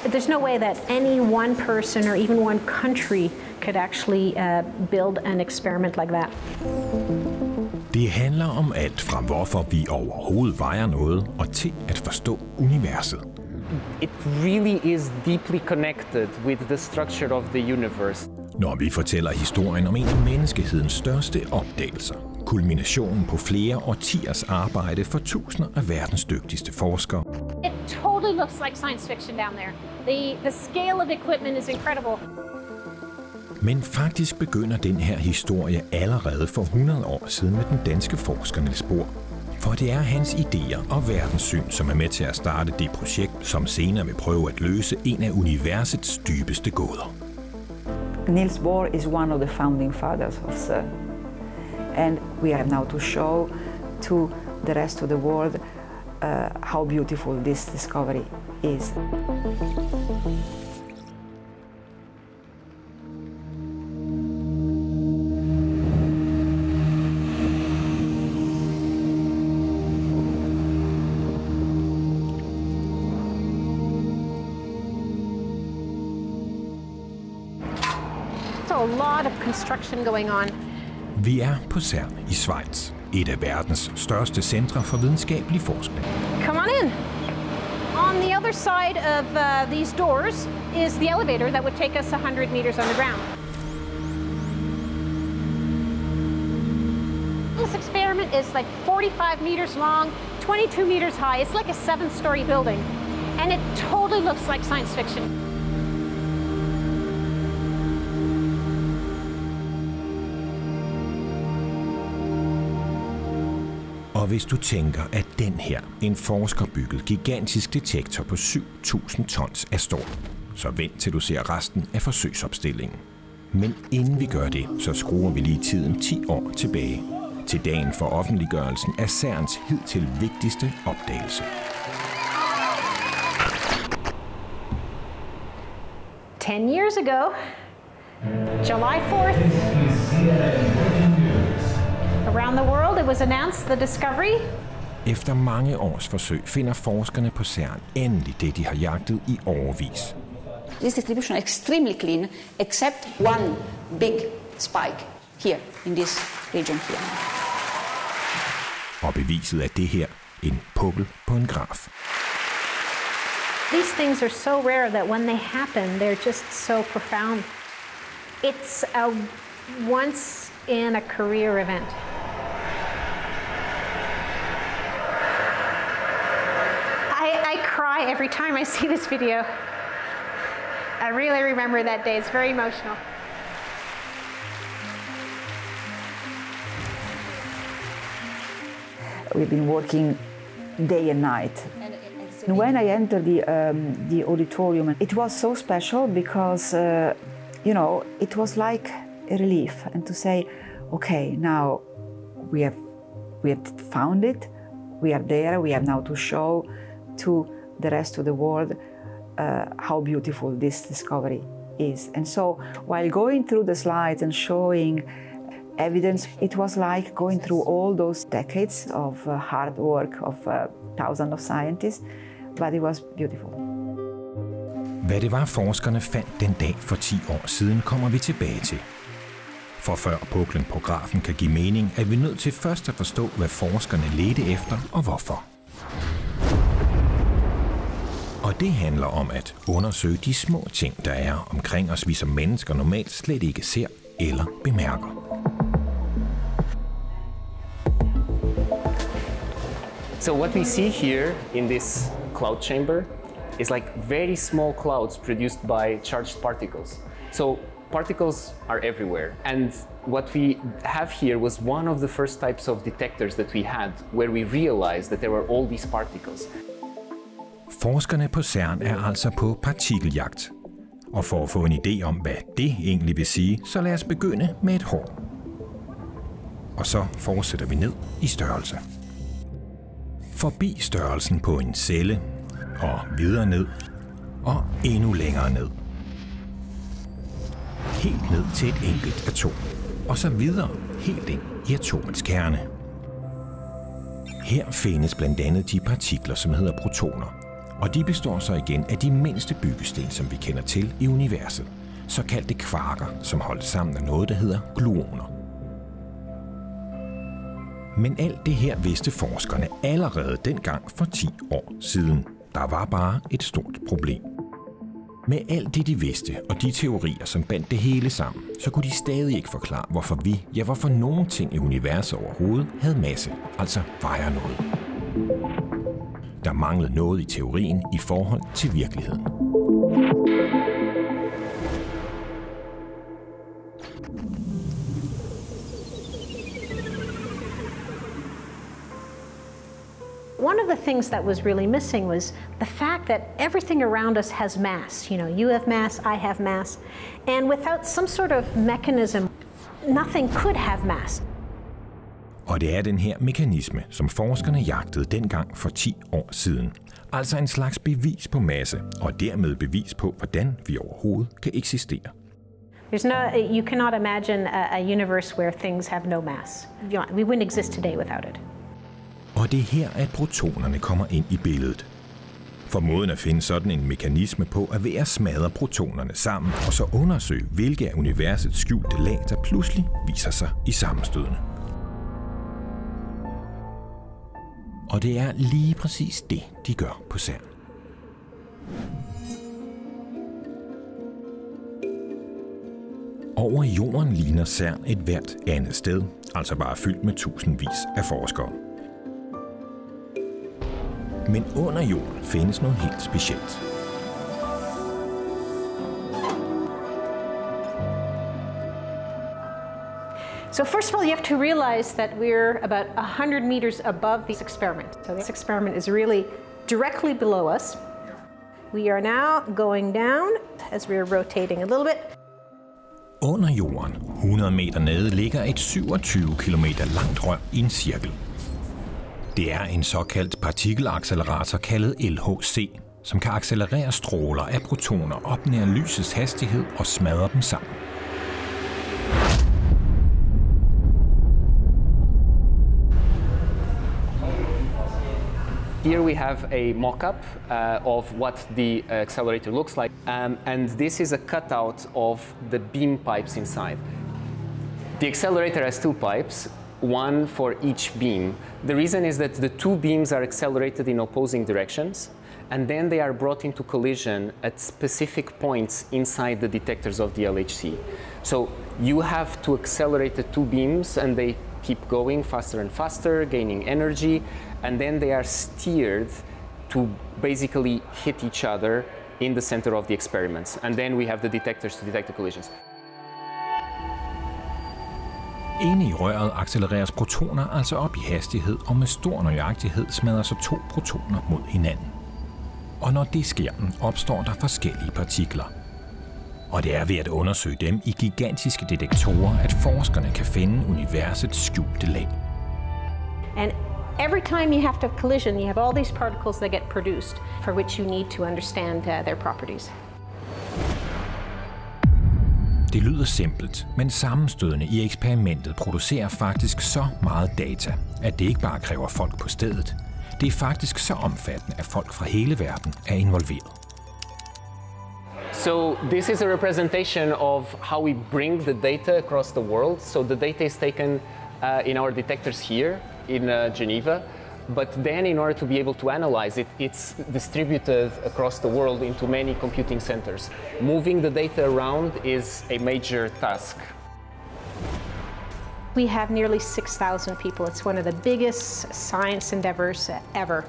There's no way that any one person or even one country could actually build an experiment like that. Det handler om alt fra hvorfor vi overhovedet vejer noget og til at forstå universet. It really is deeply connected with the structure of the universe. Når vi fortæller historien om en af menneskehedens største opdagelser, kulminationen på flere årtiers arbejde for tusinder af verdens dygtigste forskere. It totally looks like science fiction down there. The scale of equipment is incredible. Men faktisk begynder den her historie allerede for 100 år siden med den danske forsker Niels Bohr. For det er hans idéer og verdenssyn, som er med til at starte det projekt, som senere vil prøve at løse en af universets dybeste gåder. Niels Bohr is one of the founding fathers of CERN. And we have now to show to the rest of the world how beautiful this discovery is. A lot of construction going on. Vi er på CERN i Schweiz, et af verdens største centre for videnskabelig forskning. Come on in. On the other side of these doors is the elevator that would take us 100 meters underground. This experiment is like 45 meters long, 22 meters high. It's like a 7-story building, and it totally looks like science fiction. Og hvis du tænker, at den her, en forskerbygget gigantisk detektor på 7.000 tons er stor, så vent til du ser resten af forsøgsopstillingen. Men inden vi gør det, så skruer vi lige tiden 10 år tilbage, til dagen for offentliggørelsen af CERNs hidtil vigtigste opdagelse. 10 years ago, July 4th, around the world it was announced the discovery. Efter mange års forsøg finder forskerne på CERN endelig det, de har jagtet i årevis. This distribution is extremely clean, except one big spike here in this region here. Og beviset er det her, en pukkel på en graf. These things are so rare that when they happen, they're just so profound. It's a once in a career event. I cry every time I see this video. I really remember that day. It's very emotional. We've been working day and night. And when I entered the auditorium, it was so special because, it was like a relief, and to say, okay, now we have found it, we are there, we have now to show to the rest of the world how beautiful this discovery is. And so while going through the slides and showing evidence, it was like going through all those decades of hard work of thousands of scientists, but it was beautiful. Hvad det var, forskerne fandt den dag for 10 år siden, kommer vi tilbage til. For før puklen på grafen kan give mening, er vi nødt til først at forstå, hvad forskerne ledte efter og hvorfor. Og det handler om at undersøge de små ting, der er omkring os, vi som mennesker normalt slet ikke ser eller bemærker. So what we see here in this cloud chamber is like very small clouds produced by charged particles. So particles are everywhere. And what we have here was one of the first types of detectors that we had, where we realized that there were all these particles. Forskerne på CERN er altså på partikeljagt. Og for at få en idé om, hvad det egentlig vil sige, så lad os begynde med et hår. Og så fortsætter vi ned i størrelse. Forbi størrelsen på en celle, og videre ned, og endnu længere ned. Helt ned til et enkelt atom. og så videre helt ind i atomets kerne. Her findes blandt andet de partikler, som hedder protoner, og de består så igen af de mindste byggesten, som vi kender til i universet, såkaldte kvarker, som holdes sammen af noget, der hedder gluoner. Men alt det her vidste forskerne allerede dengang for 10 år siden. Der var bare et stort problem. Med alt det, de vidste, og de teorier, som bandt det hele sammen, så kunne de stadig ikke forklare, hvorfor nogle ting i universet overhovedet havde masse, altså vejer noget. Der manglede noget i teorien i forhold til virkeligheden. One of the things that was really missing was the fact that everything around us has mass. You know, you have mass, I have mass. And without some sort of mechanism, nothing could have mass. Og det er den her mekanisme, som forskerne jagtede dengang for 10 år siden. Altså en slags bevis på masse, og dermed bevis på, hvordan vi overhovedet kan eksistere. You cannot imagine a universe where things have no mass. We wouldn't exist today without it. Og det er her, at protonerne kommer ind i billedet. For måden at finde sådan en mekanisme på er ved at smadre protonerne sammen, og så undersøge, hvilke af universets skjulte lag, der pludselig viser sig i sammenstødene. Og det er lige præcis det, de gør på CERN. Over jorden ligner CERN et hvert andet sted, altså bare fyldt med tusindvis af forskere. Men under jorden findes noget helt specielt. So first of all, you have to realize that we're about 100 meters above this experiment. So this experiment is really directly below us. We are now going down as we're rotating a little bit. Under jorden, 100 meter nede, ligger et 27 kilometer langt rør i en cirkel. Det er en såkaldt partikelaccelerator kaldet LHC, som kan accelerere stråler af protoner op nær lysets hastighed og smadre dem sammen. Here we have a mock-up of what the accelerator looks like, and this is a cutout of the beam pipes inside. The accelerator has 2 pipes, one for each beam. The reason is that the 2 beams are accelerated in opposing directions, and then they are brought into collision at specific points inside the detectors of the LHC. So you have to accelerate the 2 beams, and they keep going faster and faster, gaining energy, and then they are steered to basically hit each other in the center of the experiments. And then we have the detectors to detect the collisions. Inde i røret accelereres protoner altså op i hastighed, og med stor nøjagtighed smadrer så 2 protoner mod hinanden. Og når det sker, opstår der forskellige partikler. Og det er ved at undersøge dem i gigantiske detektorer, at forskerne kan finde universets skjulte lag. And every time you have to have collision, you have all these particles that get produced, for which you need to understand their properties. Det lyder simpelt, men sammenstødene i eksperimentet producerer faktisk så meget data, at det ikke bare kræver folk på stedet. Det er faktisk så omfattende, at folk fra hele verden er involveret. So this is a representation of how we bring the data across the world. So the data is taken in our detectors here in Geneva, but then in order to be able to analyze it, it's distributed across the world into many computing centers. Moving the data around is a major task. We have nearly 6,000 people. It's one of the biggest science endeavors ever.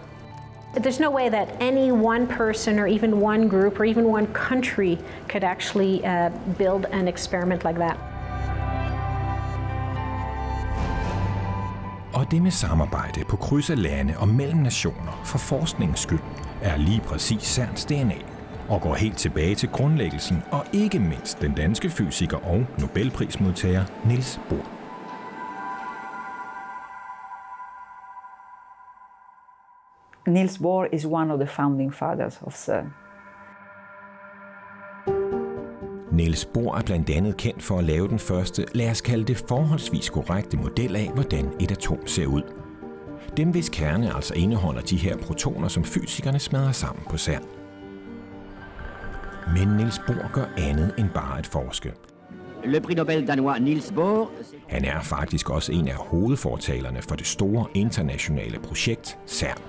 There's no way that any one person or even one group or even one country could actually build an experiment like that. Og det med samarbejde på kryds af lande og mellem nationer for forskningens skyld er lige præcis CERNs DNA og går helt tilbage til grundlæggelsen og ikke mindst den danske fysiker og Nobelprismodtager Niels Bohr. Niels Bohr is one of the founding fathers of CERN. Niels Bohr er blandt andet kendt for at lave den første, lad os kalde det forholdsvis korrekte model af, hvordan et atom ser ud. Dem hvis kerne altså indeholder de her protoner, som fysikerne smadrer sammen på CERN. Men Niels Bohr gør andet end bare at forske. Le prix Nobel danois Niels Bohr. Han er faktisk også en af hovedfortalerne for det store internationale projekt CERN.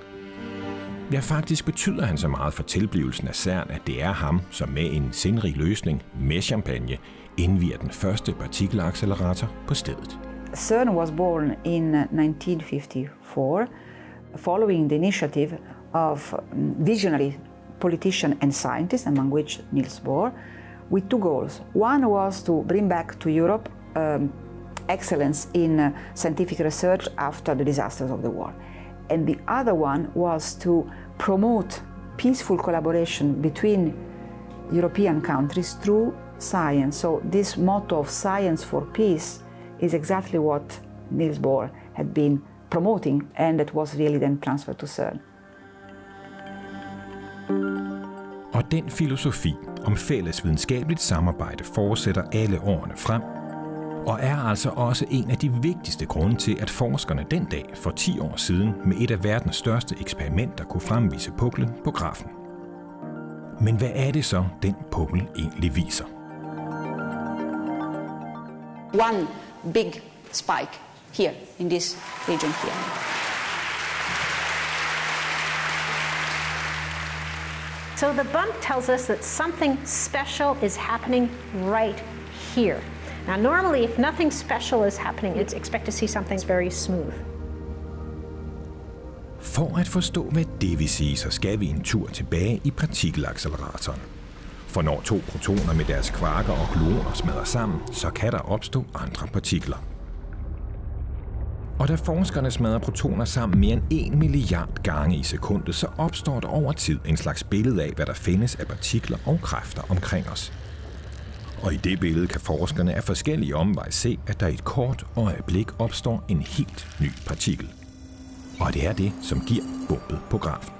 Ja, faktisk betyder han så meget for tilblivelsen af CERN, at det er ham, som med en sindrig løsning med champagne indvier den første partikelaccelerator på stedet. CERN was born in 1954 following the initiative of visionary politician and scientist, among which Niels Bohr, with two goals. One was to bring back to Europe excellence in scientific research after the disasters of the war. And the other one was to promote peaceful collaboration between European countries through science. So this motto of science for peace is exactly what Niels Bohr had been promoting, and that was really then transferred to CERN. Og den filosofi om fælles videnskabeligt samarbejde fortsætter alle årene frem, og er altså også en af de vigtigste grunde til, at forskerne den dag for 10 år siden med et af verdens største eksperimenter kunne fremvise puklen på grafen. Men hvad er det så, den pukkel egentlig viser? One big spike here in this region here. So the bump tells us that something special is happening right here. Now normally if nothing special is happening, it's expect to see something very smooth. For at forstå, hvad det vil sige, så skal vi en tur tilbage i partikelacceleratoren. For når to protoner med deres kvarker og gluoner smadrer sammen, så kan der opstå andre partikler. Og da forskerne smadrer protoner sammen mere end 1 milliard gange i sekundet, så opstår der over tid en slags billede af, hvad der findes af partikler og kræfter omkring os. Og i det billede kan forskerne af forskellige omveje se, at der i et kort øjeblik opstår en helt ny partikel. Og det er det, som giver bumpet på grafen.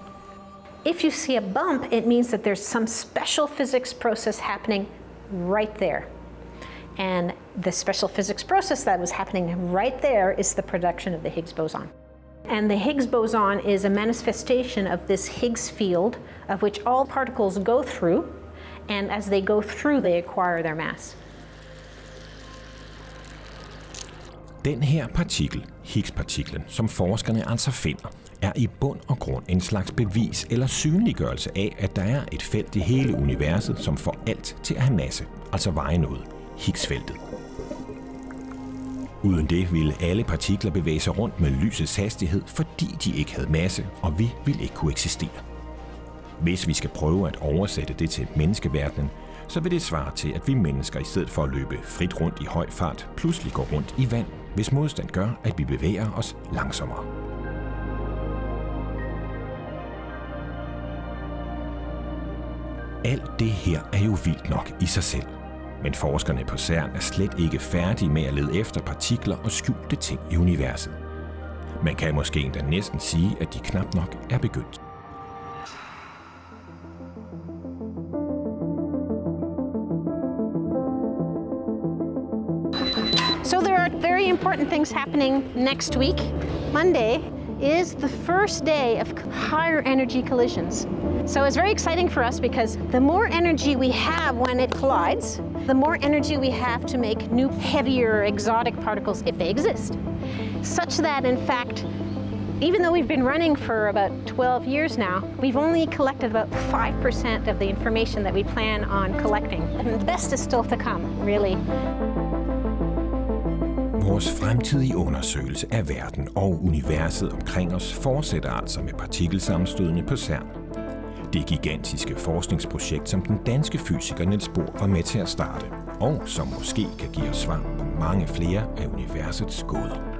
If you see a bump, it means that there's some special physics process happening right there. And the special physics process that was happening right there is the production of the Higgs boson. And the Higgs boson is a manifestation of this Higgs field of which all particles go through, and as they go through, they acquire their mass. Den her partikel, Higgs-partiklen, som forskerne altså finder, er i bund og grund en slags bevis eller synliggørelse af, at der er et felt i hele universet, som får alt til at have masse, altså veje noget. Higgs-feltet. Uden det ville alle partikler bevæge sig rundt med lysets hastighed, fordi de ikke havde masse, og vi ville ikke kunne eksistere. Hvis vi skal prøve at oversætte det til menneskeverdenen, så vil det svare til, at vi mennesker i stedet for at løbe frit rundt i høj fart, pludselig går rundt i vand, hvis modstand gør, at vi bevæger os langsommere. Alt det her er jo vildt nok i sig selv. Men forskerne på CERN er slet ikke færdige med at lede efter partikler og skjulte ting i universet. Man kan måske endda næsten sige, at de knap nok er begyndt. So there are very important things happening next week. Monday is the first day of higher energy collisions. So it's very exciting for us because the more energy we have when it collides, the more energy we have to make new, heavier, exotic particles if they exist. Such that, in fact, even though we've been running for about 12 years now, we've only collected about 5% of the information that we plan on collecting. And the best is still to come, really. Vores fremtidige undersøgelse af verden og universet omkring os fortsætter altså med partikelsammenstødene på CERN. Det gigantiske forskningsprojekt, som den danske fysiker Niels Bohr var med til at starte, og som måske kan give os svar på mange flere af universets gåder.